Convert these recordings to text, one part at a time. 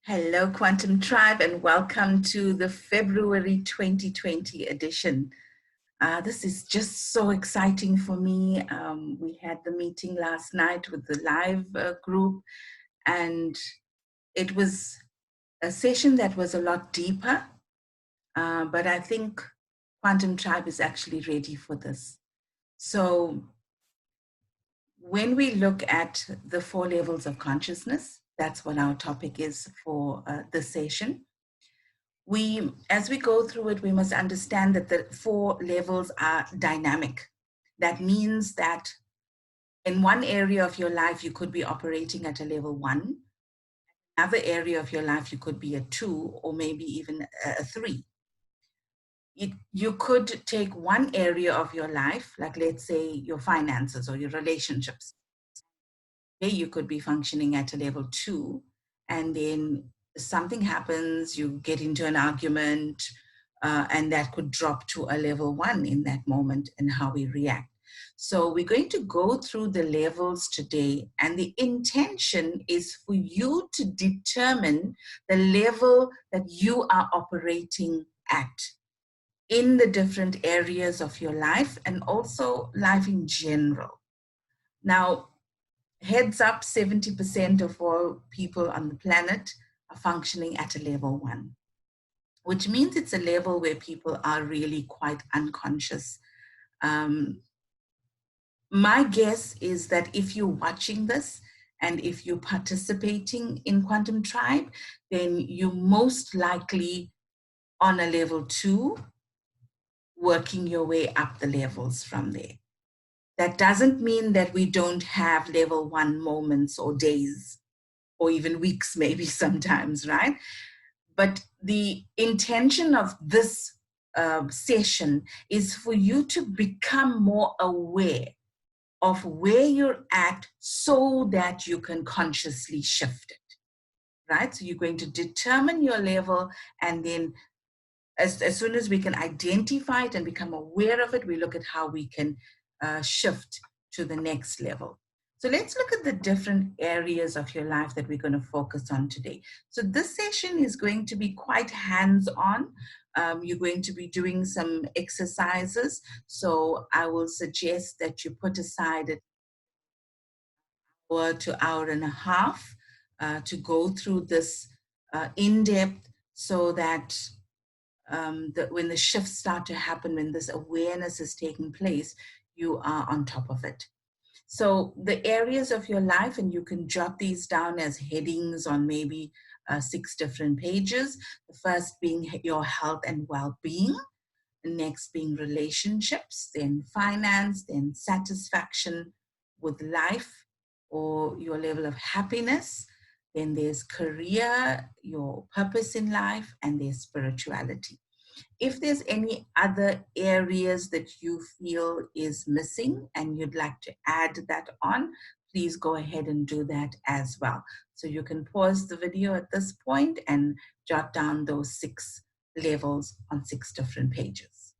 Hello, Quantum Tribe, and welcome to the February 2020 edition. This is just so exciting for me. We had the meeting last night with the live group, and it was a session that was a lot deeper, but I think Quantum Tribe is actually ready for this. So when we look at the 4 levels of consciousness, that's what our topic is for this session. As we go through it, we must understand that the 4 levels are dynamic. That means that in one area of your life, you could be operating at a level 1. Another area of your life, you could be a 2 or maybe even a 3. You could take one area of your life, like let's say your finances or your relationships. You could be functioning at a level 2, and then something happens, you get into an argument, and that could drop to a level 1 in that moment and how we react. So we're going to go through the levels today, and the intention is for you to determine the level that you are operating at in the different areas of your life and also life in general. Now, heads up, 70% of all people on the planet are functioning at a level 1, which means it's a level where people are really quite unconscious. My guess is that if you're watching this and if you're participating in Quantum Tribe, then you're most likely on a level 2, working your way up the levels from there. That doesn't mean that we don't have level 1 moments or days or even weeks, maybe sometimes, right? But the intention of this session is for you to become more aware of where you're at so that you can consciously shift it, right? So you're going to determine your level, and then as soon as we can identify it and become aware of it, we look at how we can shift to the next level. So let's look at the different areas of your life that we're going to focus on today. So this session is going to be quite hands-on. You're going to be doing some exercises. So I will suggest that you put aside an hour to hour and a half to go through this in depth, so that when the shifts start to happen, when this awareness is taking place, you are on top of it. So the areas of your life, and you can jot these down as headings on maybe 6 different pages. The first being your health and well-being, the next being relationships, then finance, then satisfaction with life or your level of happiness. Then there's career, your purpose in life, and there's spirituality. If there's any other areas that you feel is missing and you'd like to add that on, please go ahead and do that as well. So you can pause the video at this point and jot down those 6 levels on 6 different pages.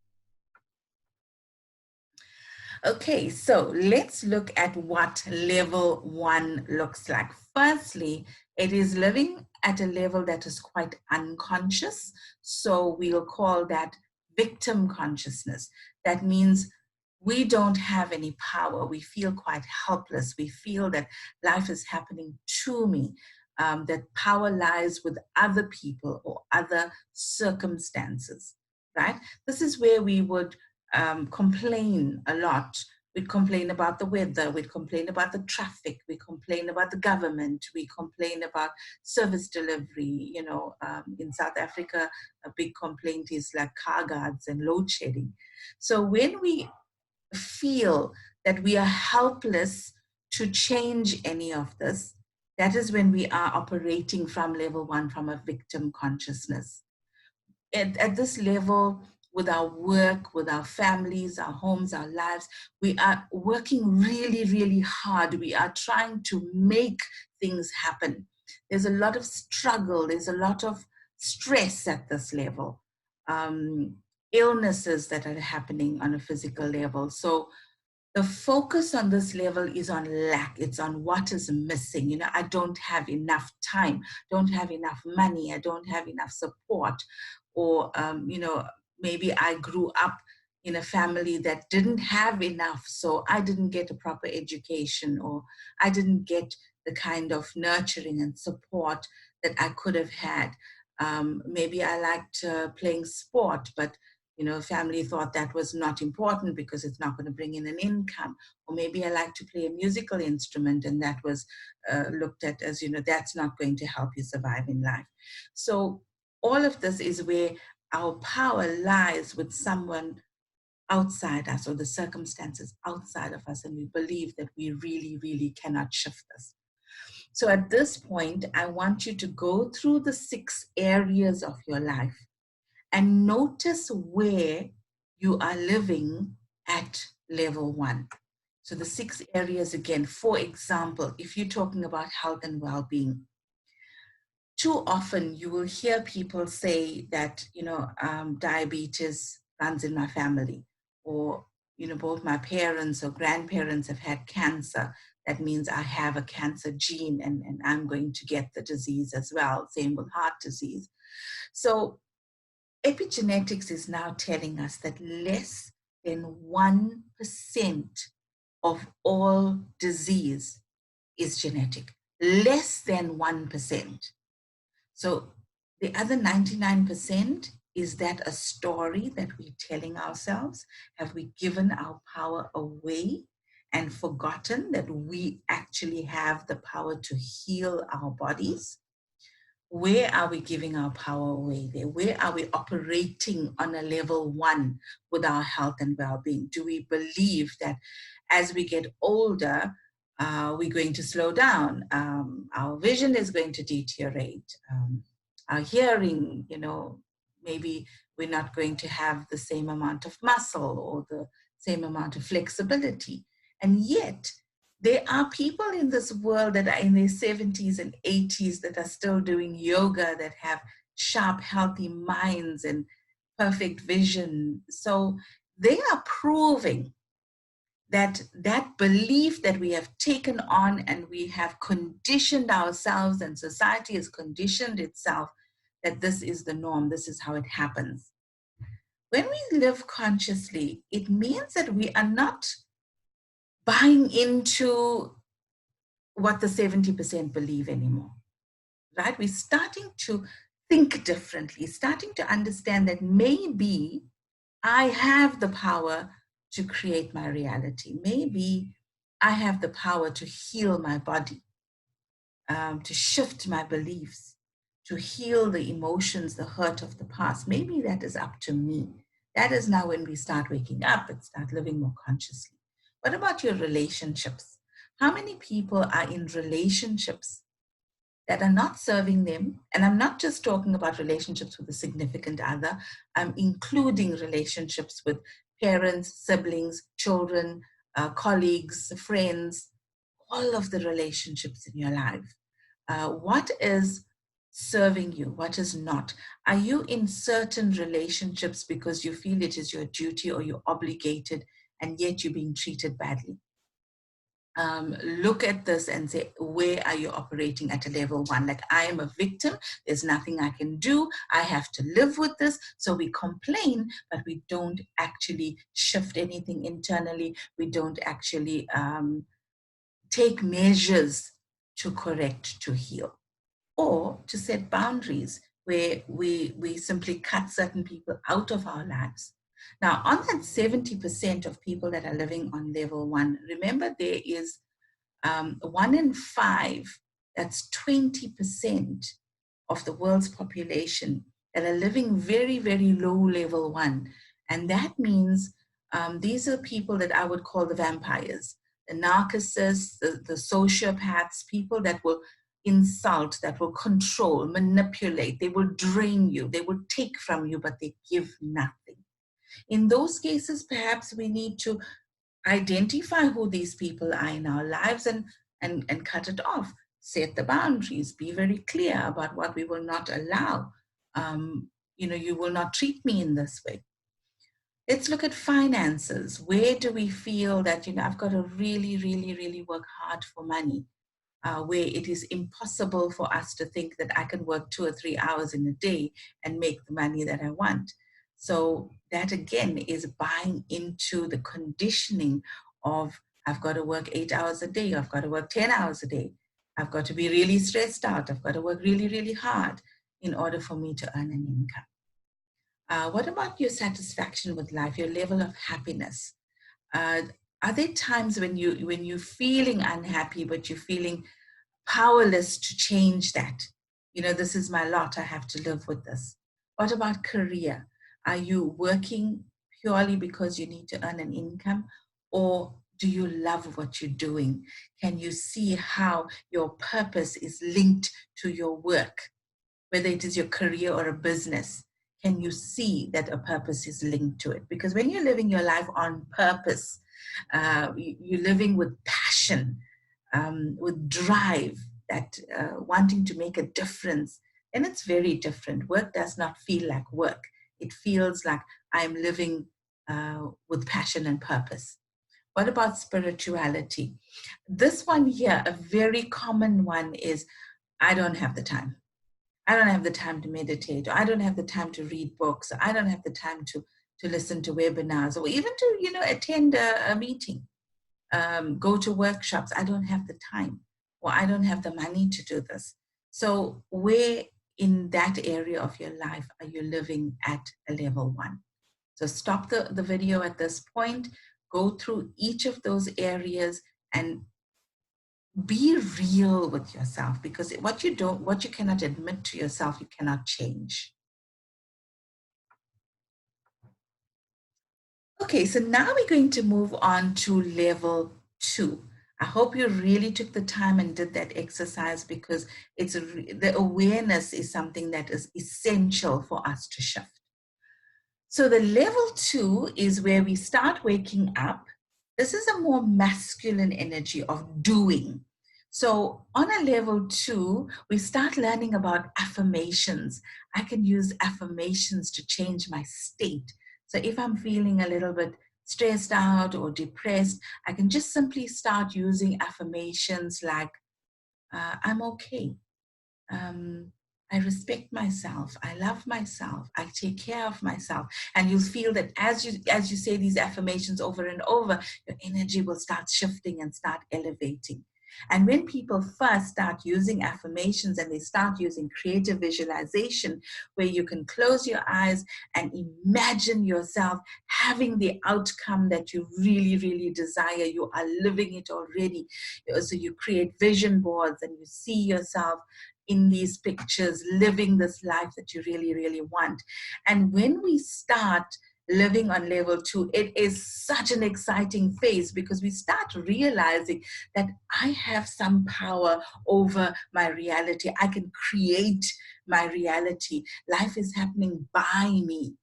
Okay, so let's look at what level 1 looks like. Firstly, it is living at a level that is quite unconscious. So we'll call that victim consciousness. That means we don't have any power. We feel quite helpless. We feel that life is happening to me, that power lies with other people or other circumstances, right? This is where we would complain a lot. We'd complain about the weather, we'd complain about the traffic, we complain about the government, we complain about service delivery. In South Africa, a big complaint is like car guards and load shedding. So when we feel that we are helpless to change any of this, that is when we are operating from level 1, from a victim consciousness. At this level, with our work, with our families, our homes, our lives, we are working really, really hard. We are trying to make things happen. There's a lot of struggle. There's a lot of stress at this level. Illnesses that are happening on a physical level. So The focus on this level is on lack. It's on what is missing. You know, I don't have enough time, don't have enough money, I don't have enough support. Or, you know, maybe I grew up in a family that didn't have enough, so I didn't get a proper education, or I didn't get the kind of nurturing and support that I could have had. Maybe I liked playing sport, but you know, family thought that was not important because it's not going to bring in an income. Or maybe I like to play a musical instrument, and that was looked at as, you know, that's not going to help you survive in life. So all of this is where our power lies with someone outside us, or the circumstances outside of us, and we believe that we really, really cannot shift this. So at this point, I want you to go through the 6 areas of your life and notice where you are living at level 1. So the 6 areas again, for example, if you're talking about health and well-being, too often you will hear people say that, you know, diabetes runs in my family, or, you know, both my parents or grandparents have had cancer. That means I have a cancer gene, and I'm going to get the disease as well. Same with heart disease. So epigenetics is now telling us that less than 1% of all disease is genetic. Less than 1%. So the other 99%, is that a story that we're telling ourselves? Have we given our power away and forgotten that we actually have the power to heal our bodies? Where are we giving our power away there? Where are we operating on a level 1 with our health and well-being? Do we believe that as we get older, we're going to slow down? Our vision is going to deteriorate. Our hearing, you know, maybe we're not going to have the same amount of muscle or the same amount of flexibility. And yet, there are people in this world that are in their 70s and 80s that are still doing yoga, that have sharp, healthy minds and perfect vision. So they are proving that that belief that we have taken on, and we have conditioned ourselves, and society has conditioned itself, that this is the norm, this is how it happens. When we live consciously, it means that we are not buying into what the 70% believe anymore, right? We're starting to think differently, starting to understand that maybe I have the power to create my reality. Maybe I have the power to heal my body, to shift my beliefs, to heal the emotions, the hurt of the past. Maybe that is up to me. That is now when we start waking up and start living more consciously. What about your relationships? How many people are in relationships that are not serving them? And I'm not just talking about relationships with a significant other. I'm including relationships with parents, siblings, children, colleagues, friends, all of the relationships in your life. What is serving you? What is not? Are you in certain relationships because you feel it is your duty or you're obligated, and yet you're being treated badly? Look at this and say, where are you operating at a level 1? Like, I am a victim, there's nothing I can do, I have to live with this. So we complain, but we don't actually shift anything internally. We don't actually take measures to correct, to heal, or to set boundaries where we simply cut certain people out of our lives. Now, on that 70% of people that are living on level 1, remember there is 1 in 5, that's 20% of the world's population that are living very, very low level 1. And that means these are people that I would call the vampires, the narcissists, the sociopaths, people that will insult, that will control, manipulate, they will drain you, they will take from you, but they give nothing. In those cases, perhaps we need to identify who these people are in our lives and cut it off, set the boundaries, be very clear about what we will not allow. You will not treat me in this way. Let's look at finances. Where do we feel that, I've got to really, really, really work hard for money? Where it is impossible for us to think that I can work 2 or 3 hours in a day and make the money that I want. So that again is buying into the conditioning of I've got to work 8 hours a day, I've got to work 10 hours a day, I've got to be really stressed out, I've got to work really, really hard in order for me to earn an income. What about your satisfaction with life, your level of happiness? Uh, are there times when you're feeling unhappy, but you're feeling powerless to change that? This is my lot, I have to live with this. What about career? Are you working purely because you need to earn an income, or do you love what you're doing? Can you see how your purpose is linked to your work, whether it is your career or a business? Can you see that a purpose is linked to it? Because when you're living your life on purpose, you're living with passion, with drive, that wanting to make a difference, then it's very different. Work does not feel like work. It feels like I'm living with passion and purpose. What about spirituality? This one here, a very common one is, I don't have the time. I don't have the time to meditate, or I don't have the time to read books, or I don't have the time to listen to webinars, or even to, attend a meeting, go to workshops. I don't have the time, or I don't have the money to do this. So where in that area of your life are you living at a level 1? So stop the video at this point, go through each of those areas and be real with yourself, because what you cannot admit to yourself, you cannot change. Okay, so now we're going to move on to level 2. I hope you really took the time and did that exercise, because the awareness is something that is essential for us to shift. So the level 2 is where we start waking up. This is a more masculine energy of doing. So on a level 2, we start learning about affirmations. I can use affirmations to change my state. So if I'm feeling a little bit stressed out or depressed, I can just simply start using affirmations like, I'm okay. I respect myself, I love myself, I take care of myself. And you'll feel that as you say these affirmations over and over, your energy will start shifting and start elevating. And when people first start using affirmations and they start using creative visualization, where you can close your eyes and imagine yourself having the outcome that you really, really desire, you are living it already. So you create vision boards and you see yourself in these pictures, living this life that you really, really want. And when we start living on level 2, it is such an exciting phase, because we start realizing that I have some power over my reality. I can create my reality. Life is happening by me.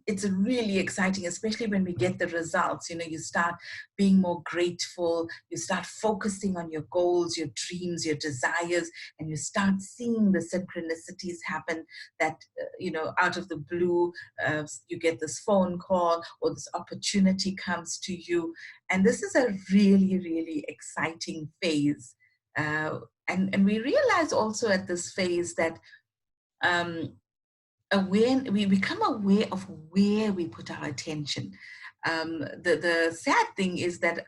It's really exciting, especially when we get the results. You start being more grateful, you start focusing on your goals, your dreams, your desires, and you start seeing the synchronicities happen that, out of the blue, you get this phone call or this opportunity comes to you. And this is a really, really exciting phase. And we realize also at this phase that we become aware of where we put our attention. The sad thing is that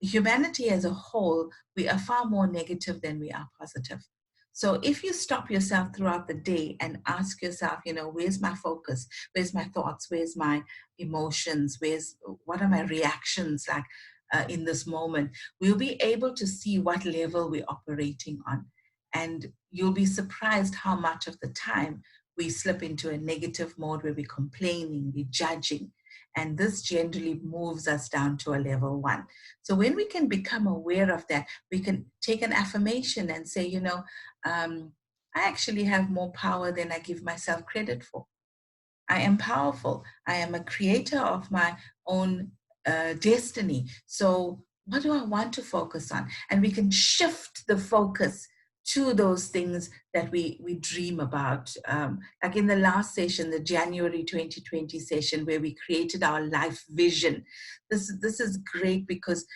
humanity as a whole, we are far more negative than we are positive. So if you stop yourself throughout the day and ask yourself, where's my focus? Where's my thoughts? Where's my emotions? What are my reactions like in this moment? We'll be able to see what level we're operating on. And you'll be surprised how much of the time we slip into a negative mode where we're complaining, we're judging. And this generally moves us down to a level 1. So when we can become aware of that, we can take an affirmation and say, I actually have more power than I give myself credit for. I am powerful. I am a creator of my own destiny. So what do I want to focus on? And we can shift the focus to those things that we dream about. Like in the last session, the January 2020 session, where we created our life vision. This is great because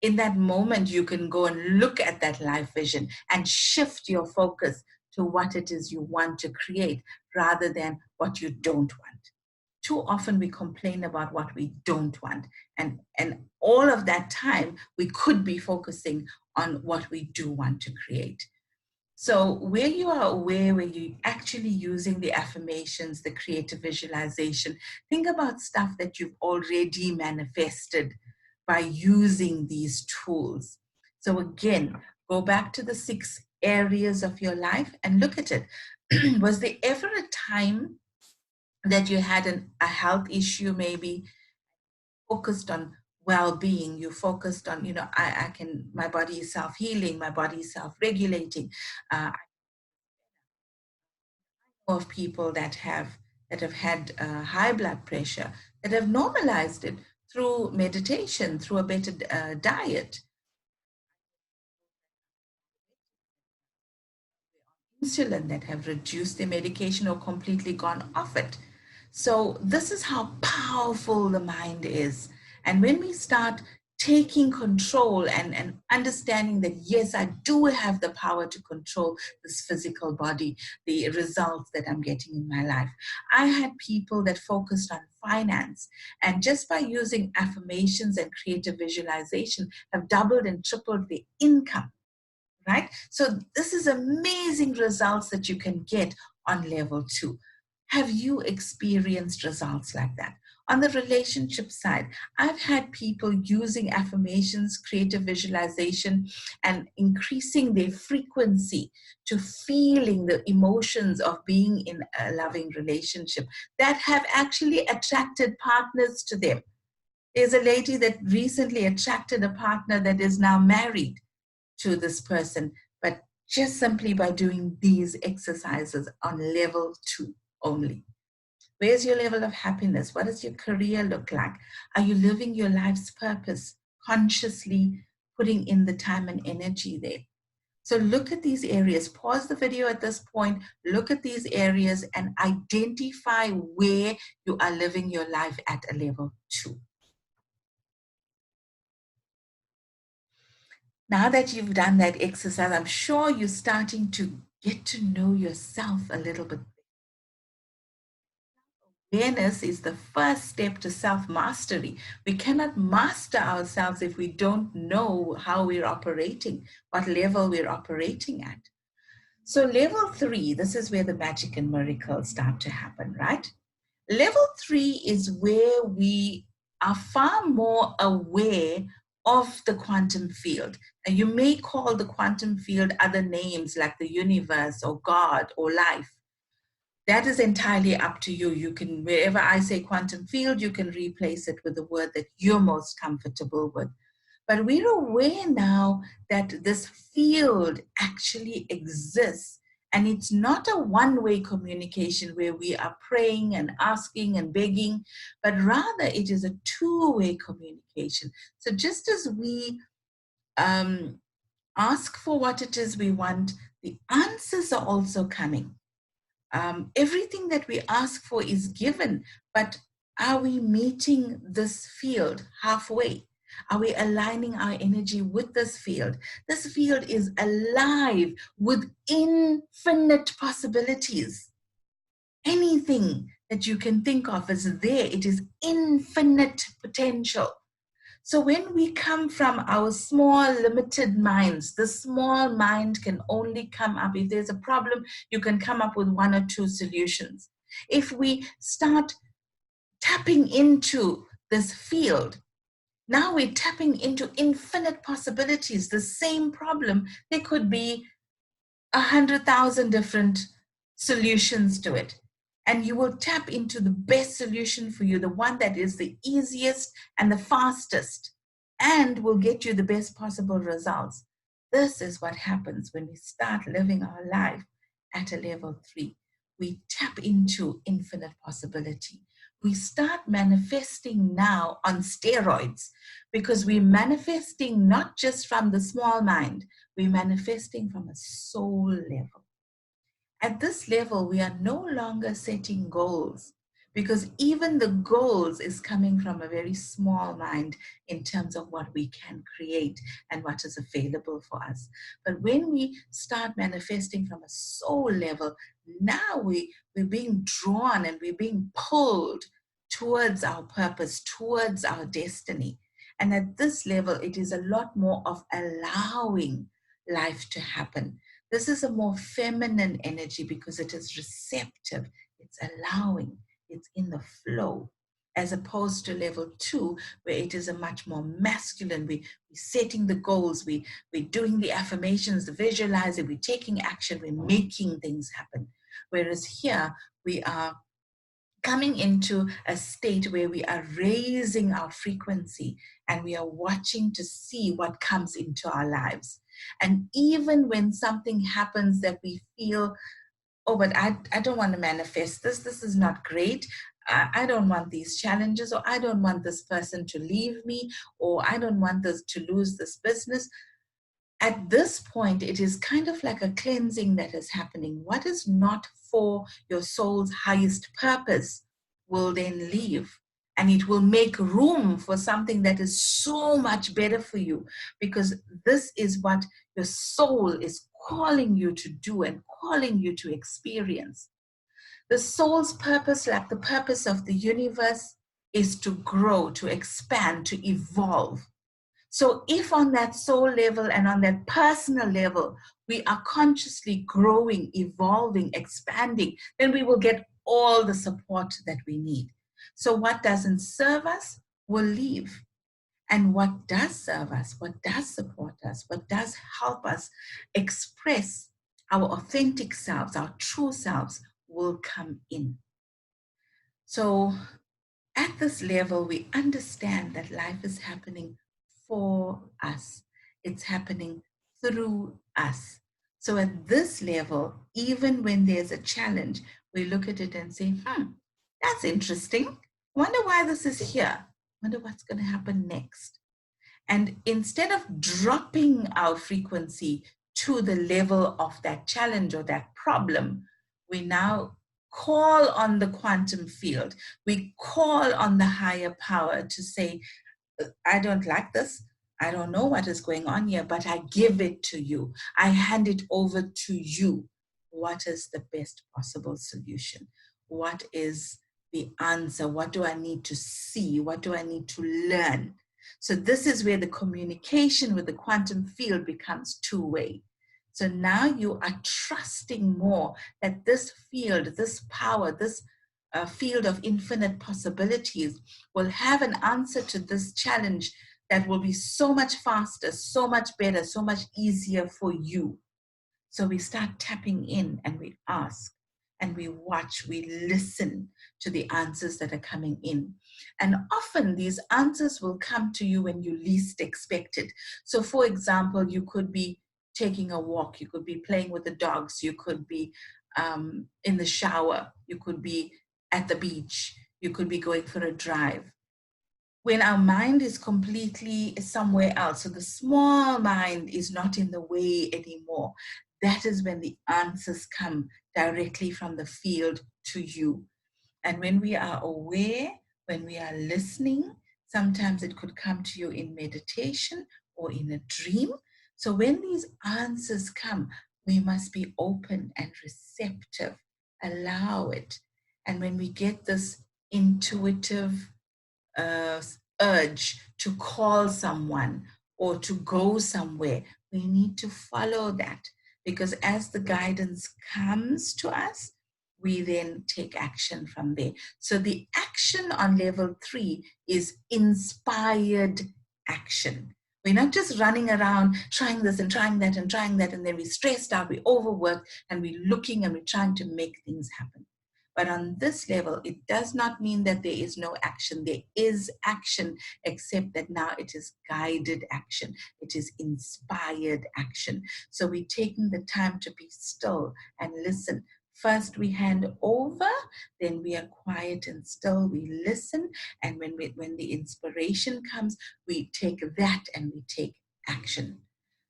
in that moment, you can go and look at that life vision and shift your focus to what it is you want to create rather than what you don't want. Too often we complain about what we don't want. And all of that time, we could be focusing on what we do want to create. So where you are aware, where you're actually using the affirmations, the creative visualization, think about stuff that you've already manifested by using these tools. So again, go back to the 6 areas of your life and look at it. Was there ever a time that you had a health issue, maybe focused on well-being, you focused on, my body is self-healing, my body is self-regulating. I know of people that have had high blood pressure, that have normalized it through meditation, through a better diet, insulin, that have reduced their medication or completely gone off it. So this is how powerful the mind is. And when we start taking control and understanding that, yes, I do have the power to control this physical body, the results that I'm getting in my life. I had people that focused on finance, and just by using affirmations and creative visualization have doubled and tripled their income. Right? So this is amazing results that you can get on level 2. Have you experienced results like that? On the relationship side, I've had people using affirmations, creative visualization, and increasing their frequency to feeling the emotions of being in a loving relationship that have actually attracted partners to them. There's a lady that recently attracted a partner that is now married to this person, but just simply by doing these exercises on level 2 only. Where's your level of happiness? What does your career look like? Are you living your life's purpose, consciously putting in the time and energy there? So look at these areas. Pause the video at this point, look at these areas and identify where you are living your life at a level 2. Now that you've done that exercise, I'm sure you're starting to get to know yourself a little bit. Awareness is the first step to self-mastery. We cannot master ourselves if we don't know how we're operating, what level we're operating at. So level 3, this is where the magic and miracles start to happen, right? Level 3 is where we are far more aware of the quantum field. And you may call the quantum field other names like the universe or God or life. That is entirely up to you. You can, wherever I say quantum field, you can replace it with the word that you're most comfortable with. But we're aware now that this field actually exists. And it's not a one-way communication where we are praying and asking and begging, but rather it is a two-way communication. So just as we ask for what it is we want, the answers are also coming. Everything that we ask for is given, but are we meeting this field halfway? Are we aligning our energy with this field? This field is alive with infinite possibilities. Anything that you can think of is there. It is infinite potential. So when we come from our small, limited minds, the small mind can only come up. If there's a problem, you can come up with 1 or 2 solutions. If we start tapping into this field, now we're tapping into infinite possibilities. The same problem, there could be 100,000 different solutions to it. And you will tap into the best solution for you, the one that is the easiest and the fastest, and will get you the best possible results. This is what happens when we start living our life at a level 3. We tap into infinite possibility. we start manifesting now on steroids, because we're manifesting not just from the small mind, we're manifesting from a soul level. At this level, we are no longer setting goals, because even the goals is coming from a very small mind in terms of what we can create and what is available for us. But when we start manifesting from a soul level, now we're being drawn and we're being pulled towards our purpose, towards our destiny. And at this level, it is a lot more of allowing life to happen. This is a more feminine energy because it is receptive, it's allowing, it's in the flow, as opposed to level 2, where it is a much more masculine. We're setting the goals, we're doing the affirmations, the visualizing, we're taking action, we're making things happen. Whereas here, we are coming into a state where we are raising our frequency and we are watching to see what comes into our lives. And even when something happens that we feel, oh, but I don't want to manifest this, this is not great, I don't want these challenges, or I don't want this person to leave me, or I don't want this to lose this business. At this point, it is kind of like a cleansing that is happening. What is not for your soul's highest purpose will then leave. And it will make room for something that is so much better for you, because this is what your soul is calling you to do and calling you to experience. The soul's purpose, like the purpose of the universe, is to grow, to expand, to evolve. So if on that soul level and on that personal level, we are consciously growing, evolving, expanding, then we will get all the support that we need. So what doesn't serve us will leave. And what does serve us, what does support us, what does help us express our authentic selves, our true selves, will come in. So at this level, we understand that life is happening for us. It's happening through us. So at this level, even when there's a challenge, we look at it and say, that's interesting. Wonder why this is here. Wonder what's going to happen next. And instead of dropping our frequency to the level of that challenge or that problem, we now call on the quantum field. We call on the higher power to say, I don't like this. I don't know what is going on here, but I give it to you. I hand it over to you. What is the best possible solution? What is the answer? What do I need to see? What do I need to learn? So this is where the communication with the quantum field becomes two-way. So now you are trusting more that this field, this power, this field of infinite possibilities will have an answer to this challenge that will be so much faster, so much better, so much easier for you. So we start tapping in and we ask and we watch, we listen to the answers that are coming in. And often these answers will come to you when you least expect it. So for example, you could be taking a walk, you could be playing with the dogs, you could be in the shower, you could be at the beach, you could be going for a drive. When our mind is completely somewhere else, so the small mind is not in the way anymore, that is when the answers come directly from the field to you. And when we are aware, when we are listening, sometimes it could come to you in meditation or in a dream. So when these answers come, we must be open and receptive, allow it. And when we get this intuitive urge to call someone or to go somewhere, we need to follow that, because as the guidance comes to us, we then take action from there. So the action on level 3 is inspired action. We're not just running around trying this and trying that and trying that, and then we're stressed out, we're overworked, and we're looking and we're trying to make things happen. But on this level, it does not mean that there is no action. There is action, except that now it is guided action. It is inspired action. So we're taking the time to be still and listen First we hand over, then we are quiet and still, we listen, and when the inspiration comes, we take that and we take action.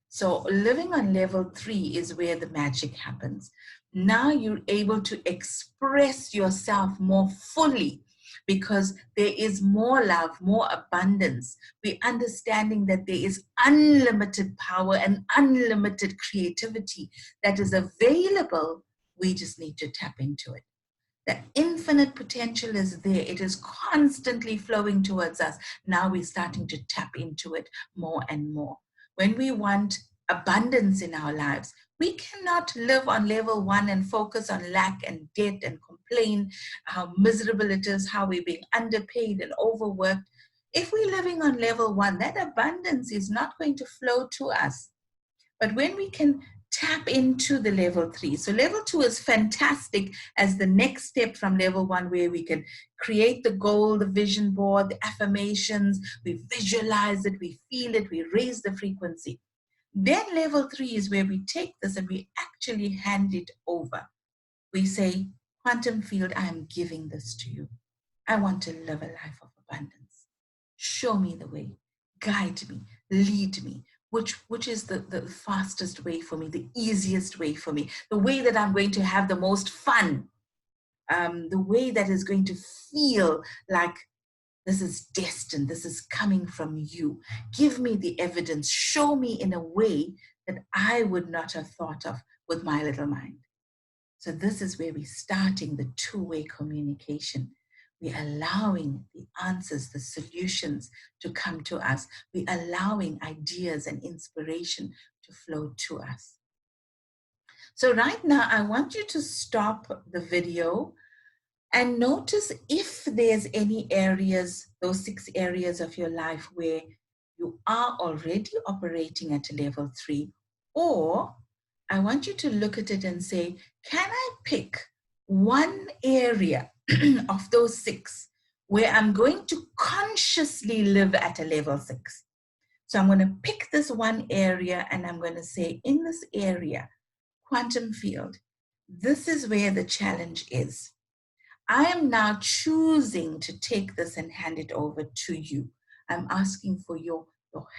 So living on level 3 is where the magic happens. Now you're able to express yourself more fully because there is more love, more abundance. We're understanding that there is unlimited power and unlimited creativity that is available. We just need to tap into it. The infinite potential is there. It is constantly flowing towards us. Now we're starting to tap into it more and more. When we want abundance in our lives, we cannot live on level 1 and focus on lack and debt and complain how miserable it is, how we're being underpaid and overworked. If we're living on level 1, that abundance is not going to flow to us. But when we can tap into the level 3, so level 2 is fantastic as the next step from level 1, where we can create the goal, the vision board, the affirmations, we visualize it, we feel it, we raise the frequency. Then level 3 is where we take this and we actually hand it over. We say, quantum field, I am giving this to you. I want to live a life of abundance. Show me the way, guide me, lead me. Which is the fastest way for me, the easiest way for me, the way that I'm going to have the most fun, the way that is going to feel like this is destined, this is coming from you. Give me the evidence, show me in a way that I would not have thought of with my little mind. So this is where we're starting the two-way communication. We're allowing the answers, the solutions to come to us. We're allowing ideas and inspiration to flow to us. So right now, I want you to stop the video and notice if there's any areas, those 6 areas of your life where you are already operating at a level 3, or I want you to look at it and say, can I pick one area of those 6 where I'm going to consciously live at a level 6? So I'm going to pick this one area and I'm going to say, in this area, quantum field, this is where the challenge is. I am now choosing to take this and hand it over to you. I'm asking for your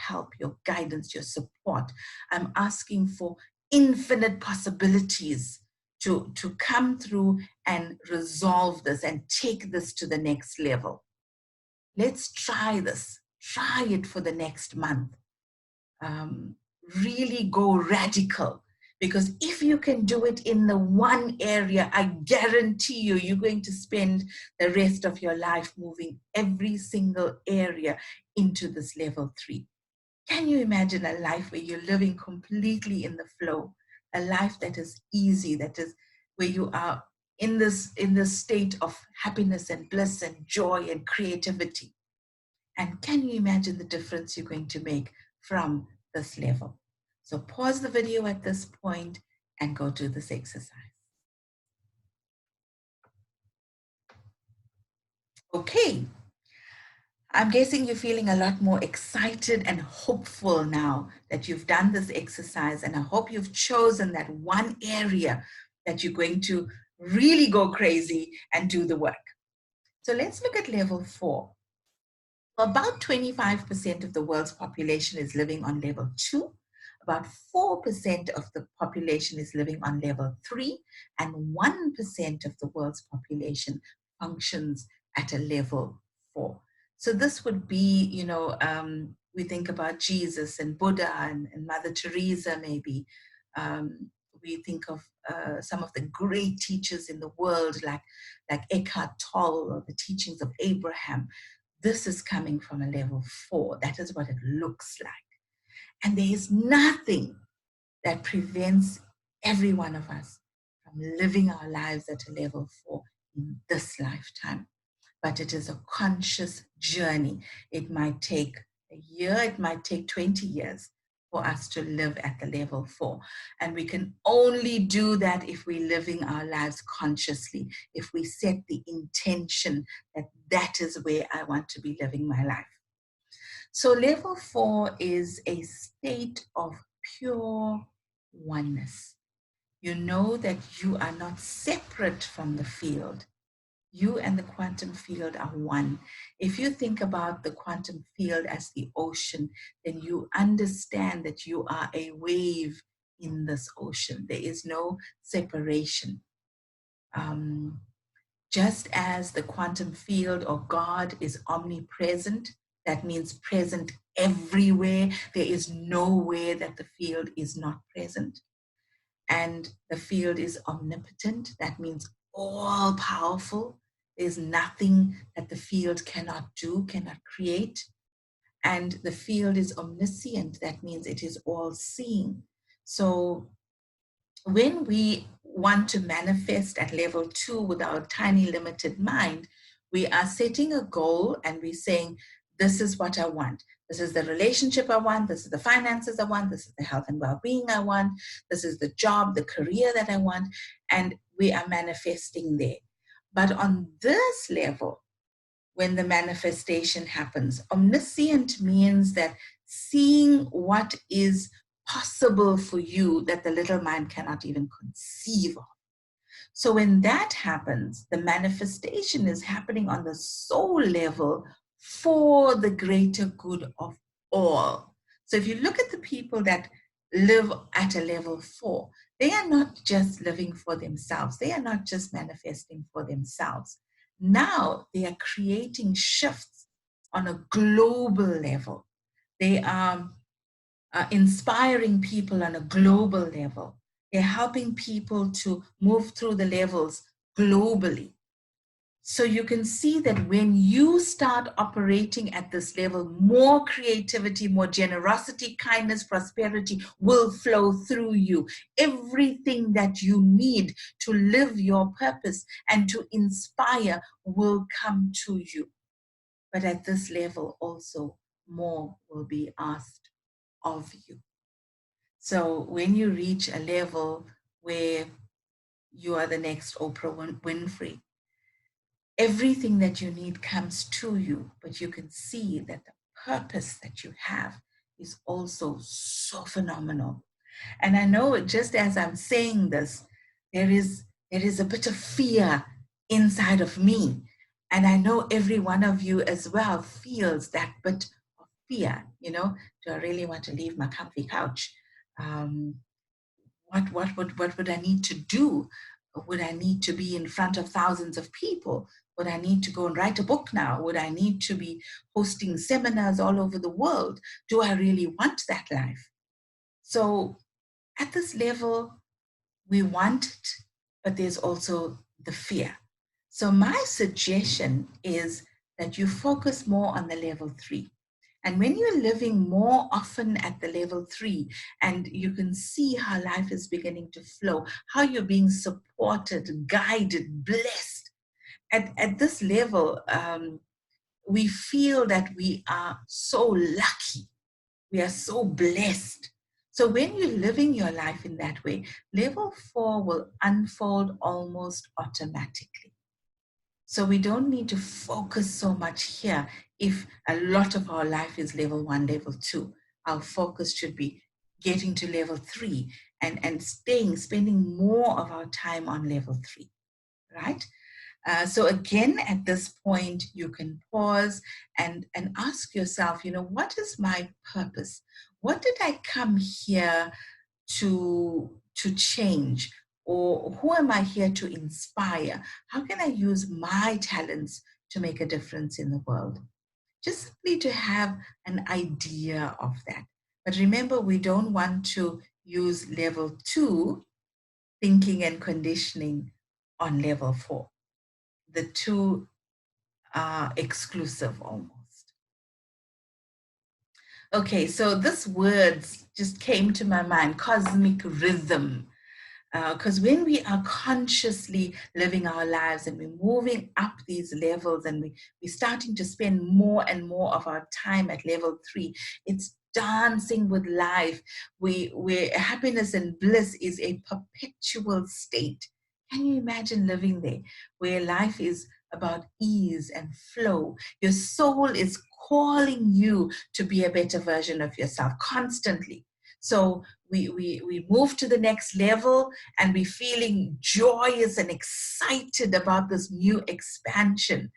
help, your guidance, your support. I'm asking for infinite possibilities to come through and resolve this and take this to the next level. Let's try this. Try it for the next month. Really go radical. Because if you can do it in the one area, I guarantee you, you're going to spend the rest of your life moving every single area into this level 3. Can you imagine a life where you're living completely in the flow? A life that is easy, that is where you are in this state of happiness and bliss and joy and creativity. And can you imagine the difference you're going to make from this level? So pause the video at this point and go do this exercise. Okay, I'm guessing you're feeling a lot more excited and hopeful now that you've done this exercise, and I hope you've chosen that one area that you're going to really go crazy and do the work. So let's look at level 4. About 25% of the world's population is living on level 2. About 4% of the population is living on level 3, and 1% of the world's population functions at a level 4. So this would be, we think about Jesus and Buddha and Mother Teresa maybe. We think of some of the great teachers in the world like Eckhart Tolle or the teachings of Abraham. This is coming from a level 4. That is what it looks like. And there is nothing that prevents every one of us from living our lives at a level 4 in this lifetime. But it is a conscious journey. It might take a year, it might take 20 years for us to live at the level 4. And we can only do that if we're living our lives consciously, if we set the intention that that is where I want to be living my life. So level 4 is a state of pure oneness. You know that you are not separate from the field. You and the quantum field are one. If you think about the quantum field as the ocean, then you understand that you are a wave in this ocean. There is no separation. Just as the quantum field or God is omnipresent, that means present everywhere. There is nowhere that the field is not present. And the field is omnipotent, that means all powerful. There's nothing that the field cannot do, cannot create. And the field is omniscient, that means it is all seeing. So when we want to manifest at level 2 with our tiny limited mind, we are setting a goal and we're saying, this is what I want. This is the relationship I want. This is the finances I want. This is the health and well-being I want. This is the job, the career that I want. And we are manifesting there. But on this level, when the manifestation happens, omniscient means that seeing what is possible for you that the little mind cannot even conceive of. So when that happens, the manifestation is happening on the soul level for the greater good of all. So if you look at the people that live at a level 4, they are not just living for themselves. They are not just manifesting for themselves. Now they are creating shifts on a global level. They are inspiring people on a global level. They're helping people to move through the levels globally. So you can see that when you start operating at this level, more creativity, more generosity, kindness, prosperity will flow through you. Everything that you need to live your purpose and to inspire will come to you. But at this level also, more will be asked of you. So when you reach a level where you are the next Oprah Winfrey, everything that you need comes to you, but you can see that the purpose that you have is also so phenomenal. And I know just as I'm saying this, there is a bit of fear inside of me. And I know every one of you as well feels that bit of fear, you know, do I really want to leave my comfy couch? What would I need to do? Would I need to be in front of thousands of people? Would I need to go and write a book now? Would I need to be hosting seminars all over the world? Do I really want that life? So at this level, we want it, but there's also the fear. So my suggestion is that you focus more on the level 3. And when you're living more often at the level 3, and you can see how life is beginning to flow, how you're being supported, guided, blessed. At this level, we feel that we are so lucky. We are so blessed. So when you're living your life in that way, level 4 will unfold almost automatically. So we don't need to focus so much here if a lot of our life is level 1, level 2. Our focus should be getting to level 3 and spending more of our time on level 3, right? So again, at this point, you can pause and ask yourself, you know, what is my purpose? What did I come here to change? Or who am I here to inspire? How can I use my talents to make a difference in the world? Just simply to have an idea of that. But remember, we don't want to use level 2 thinking and conditioning on level 4. The two are exclusive almost. Okay, so this words just came to my mind, cosmic rhythm. Because when we are consciously living our lives and we're moving up these levels and we're starting to spend more and more of our time at level 3, it's dancing with life, where happiness and bliss is a perpetual state. Can you imagine living there, where life is about ease and flow? Your soul is calling you to be a better version of yourself constantly. So we move to the next level, and we're feeling joyous and excited about this new expansion,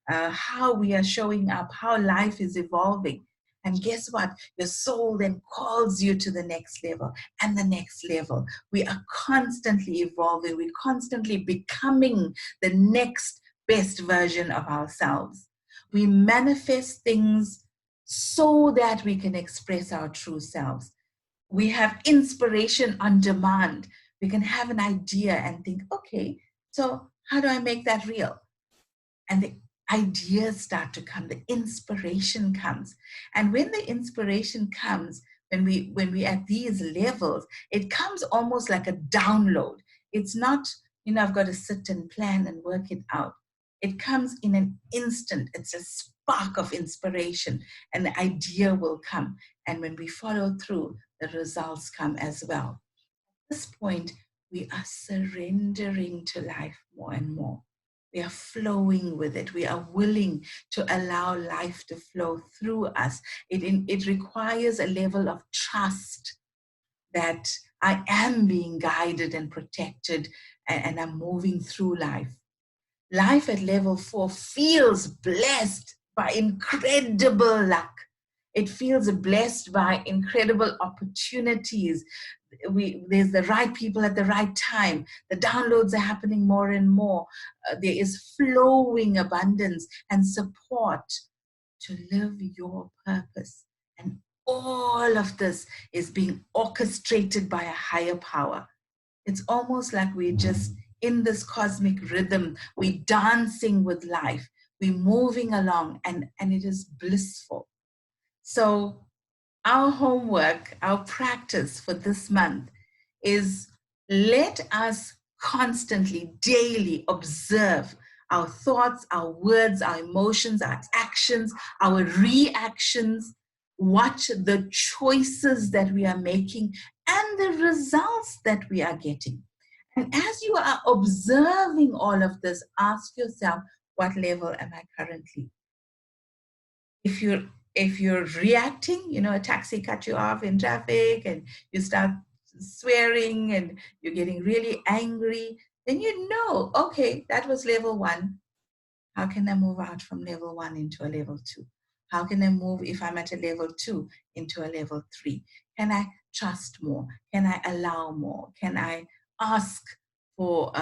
how we are showing up, how life is evolving. And guess what? Your soul then calls you to the next level and the next level. We are constantly evolving. We're constantly becoming the next best version of ourselves. We manifest things so that we can express our true selves. We have inspiration on demand. We can have an idea and think, okay, so how do I make that real? And the ideas start to come, the inspiration comes. And when the inspiration comes, when we at these levels, it comes almost like a download. It's not, I've got to sit and plan and work it out. It comes in an instant. It's a spark of inspiration, and the idea will come. And when we follow through, the results come as well. At this point, we are surrendering to life more and more. We are flowing with it. We are willing to allow life to flow through us. It requires a level of trust that I am being guided and protected, and I'm moving through life. Life at level 4 feels blessed by incredible luck. It feels blessed by incredible opportunities. There's the right people at the right time. The downloads are happening more and more. There is flowing abundance and support to live your purpose. And all of this is being orchestrated by a higher power. It's almost like we're just in this cosmic rhythm. We're dancing with life. We're moving along, and it is blissful. So our homework, our practice for this month is, let us constantly, daily observe our thoughts, our words, our emotions, our actions, our reactions. Watch the choices that we are making and the results that we are getting. And as you are observing all of this, ask yourself, what level am I currently? If you're reacting, a taxi cut you off in traffic and you start swearing and you're getting really angry, then okay, that was level 1. How can I move out from level 1 into a level 2? How can I move, if I'm at a level 2, into a level 3? Can I trust more? Can I allow more? Can I ask for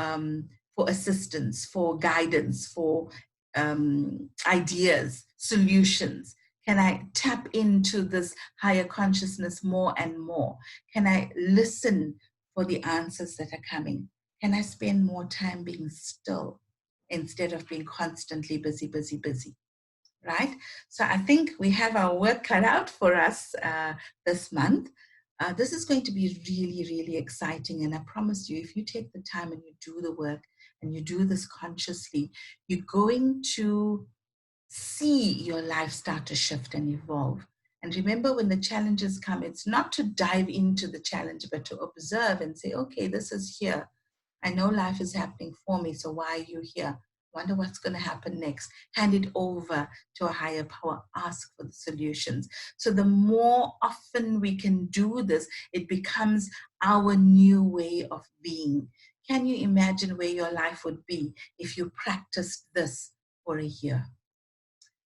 assistance, for guidance, for ideas, solutions? Can I tap into this higher consciousness more and more? Can I listen for the answers that are coming? Can I spend more time being still instead of being constantly busy, busy, busy? Right? So I think we have our work cut out for us this month. This is going to be really, really exciting. And I promise you, if you take the time and you do the work and you do this consciously, you're going to see your life start to shift and evolve. And remember, when the challenges come, it's not to dive into the challenge, but to observe and say, okay, this is here. I know life is happening for me, so why are you here? Wonder what's going to happen next. Hand it over to a higher power. Ask for the solutions. So the more often we can do this, it becomes our new way of being. Can you imagine where your life would be if you practiced this for a year?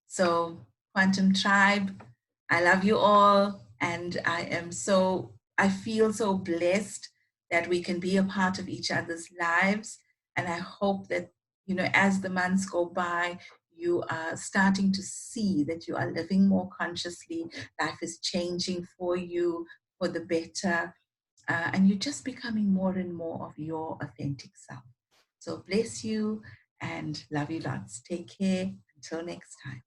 So, Quantum Tribe, I love you all, and I feel so blessed that we can be a part of each other's lives. And I hope that, as the months go by, you are starting to see that you are living more consciously. Life is changing for you for the better. And you're just becoming more and more of your authentic self. So bless you and love you lots. Take care. Until next time.